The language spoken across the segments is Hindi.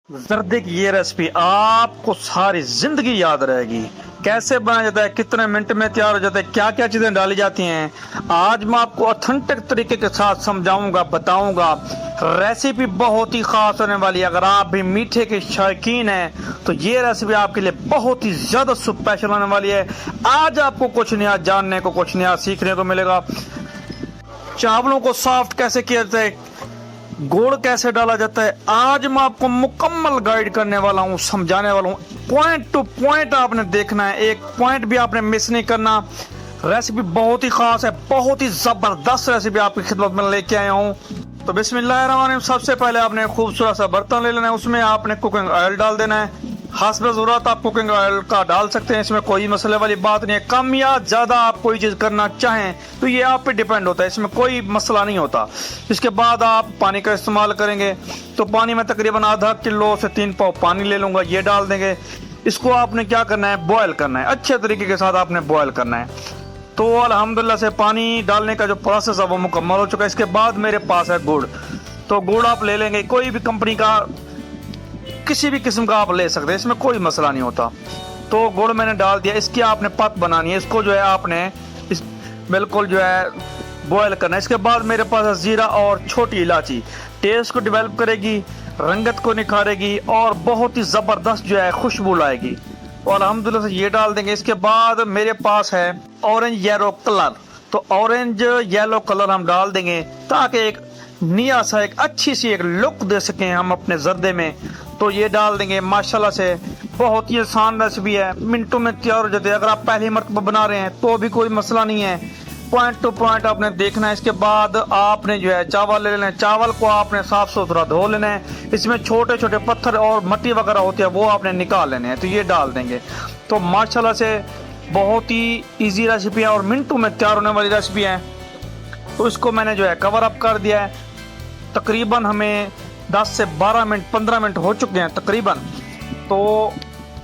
जर्दे की ये रेसिपी आपको सारी जिंदगी याद रहेगी। कैसे बनाया जाता है, कितने मिनट में तैयार हो जाता है, क्या क्या चीजें डाली जाती हैं, आज मैं आपको ऑथेंटिक तरीके के साथ समझाऊंगा, बताऊंगा। रेसिपी बहुत ही खास होने वाली है। अगर आप भी मीठे के शौकीन हैं तो ये रेसिपी आपके लिए बहुत ही ज्यादा स्पेशल होने वाली है। आज आपको कुछ नया जानने को, कुछ नया सीखने को मिलेगा। चावलों को सॉफ्ट कैसे किया जाता है, गुड़ कैसे डाला जाता है, आज मैं आपको मुकम्मल गाइड करने वाला हूँ, समझाने वाला हूँ। पॉइंट टू पॉइंट आपने देखना है, एक पॉइंट भी आपने मिस नहीं करना। रेसिपी बहुत ही खास है, बहुत ही जबरदस्त रेसिपी आपकी खिदमत में लेके आया हूँ। तो बिस्मिल्लाहिर्रहमानिर्रहीम। सबसे पहले आपने खूबसूरत सा बर्तन ले लेना है, उसमें आपने कुकिंग ऑयल डाल देना है। हस्ब ज़रूरत आप कुकिंग ऑयल का डाल सकते हैं, इसमें कोई मसले वाली बात नहीं है। कम या ज़्यादा आप कोई चीज़ करना चाहें तो ये आप पे डिपेंड होता है, इसमें कोई मसला नहीं होता। इसके बाद आप पानी का इस्तेमाल करेंगे, तो पानी में तकरीबन आधा किलो से 3 पाव पानी ले लूँगा, ये डाल देंगे। इसको आपने क्या करना है, बॉयल करना है, अच्छे तरीके के साथ आपने बॉयल करना है। तो अल्हम्दुलिल्लाह से पानी डालने का जो प्रोसेस है वो मुकम्मल हो चुका है। इसके बाद मेरे पास है गुड़, तो गुड़ आप ले लेंगे, कोई भी कंपनी का, किसी भी किस्म का आप ले सकते हैं, इसमें कोई मसला नहीं होता। तो गुड़ मैंने डाल दिया, इसकी आपने पत बनानी है, इसको जो है आपने इस बिल्कुल जो है बॉयल करना है। इसके बाद मेरे पास है जीरा और छोटी इलायची, टेस्ट को डेवलप करेगी, रंगत को निखारेगी और बहुत ही ज़बरदस्त जो है खुशबू लाएगी। और अल्हम्दुलिल्लाह से ये डाल देंगे। इसके बाद मेरे पास है ऑरेंज येलो कलर, तो ऑरेंज येलो कलर हम डाल देंगे ताकि एक नया सा, एक अच्छी सी एक लुक दे सकें हम अपने जर्दे में। तो ये डाल देंगे। माशाल्लाह से बहुत ही आसान रेसिपी है, मिनटों में तैयार हो जाती है। अगर आप पहली मरतबा बना रहे हैं तो भी कोई मसला नहीं है, पॉइंट टू पॉइंट आपने देखना है। इसके बाद आपने जो है चावल ले लेना है, चावल को आपने साफ सुथरा धो लेना है। इसमें छोटे छोटे पत्थर और मट्टी वगैरह होती है, वो आपने निकाल लेने हैं, तो ये डाल देंगे। तो माशाल्लाह से बहुत ही ईजी रेसिपी है और मिनटों में तैयार होने वाली रेसिपी है। तो इसको मैंने जो है कवर अप कर दिया है। तकरीबन हमें 10 से 12 मिनट, 15 मिनट हो चुके हैं तकरीबन। तो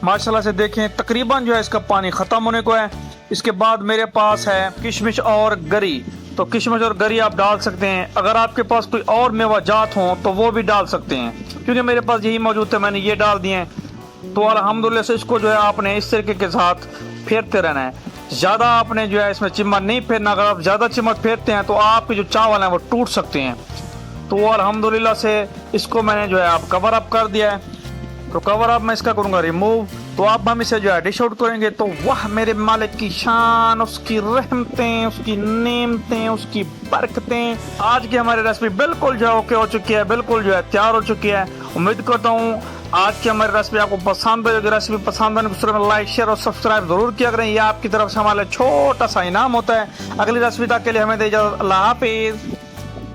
माशाल्लाह से देखें, तकरीबन जो है इसका पानी ख़त्म होने को है। इसके बाद मेरे पास है किशमिश और गरी, तो किशमिश और गरी आप डाल सकते हैं। अगर आपके पास कोई और मेवाजात हों तो वो भी डाल सकते हैं, क्योंकि मेरे पास यही मौजूद थे, मैंने ये डाल दिए हैं। तो अल्हम्दुलिल्लाह से इसको जो है आपने इस तरीके के साथ फेरते रहना है। ज़्यादा आपने जो है इसमें चिम्मच नहीं फेरना, अगर आप ज़्यादा चिम्मच फेरते हैं तो आपके जो चावल हैं वो टूट सकते हैं। तो अल्हम्दुलिल्लाह से इसको मैंने जो है आप कवर अप कर दिया है। तो कवर अप मैं इसका करूँगा रिमूव। तो अब हम इसे जो है डिश आउट करेंगे। तो वह मेरे मालिक की शान, उसकी रहमतें, उसकी नेमतें, उसकी बरकतें। आज की हमारी रेसिपी बिल्कुल जो है ओके हो चुकी है, बिल्कुल जो है तैयार हो चुकी है। उम्मीद करता हूँ आज की हमारी रेसिपी आपको पसंद है। अगर रेसिपी पसंद आने को लाइक, शेयर और सब्सक्राइब जरूर किया करें, यह आपकी तरफ से हमारे छोटा सा इनाम होता है। अगली रेसिपी तक के लिए हमें दे इजाजत। अल्लाह हाफिज।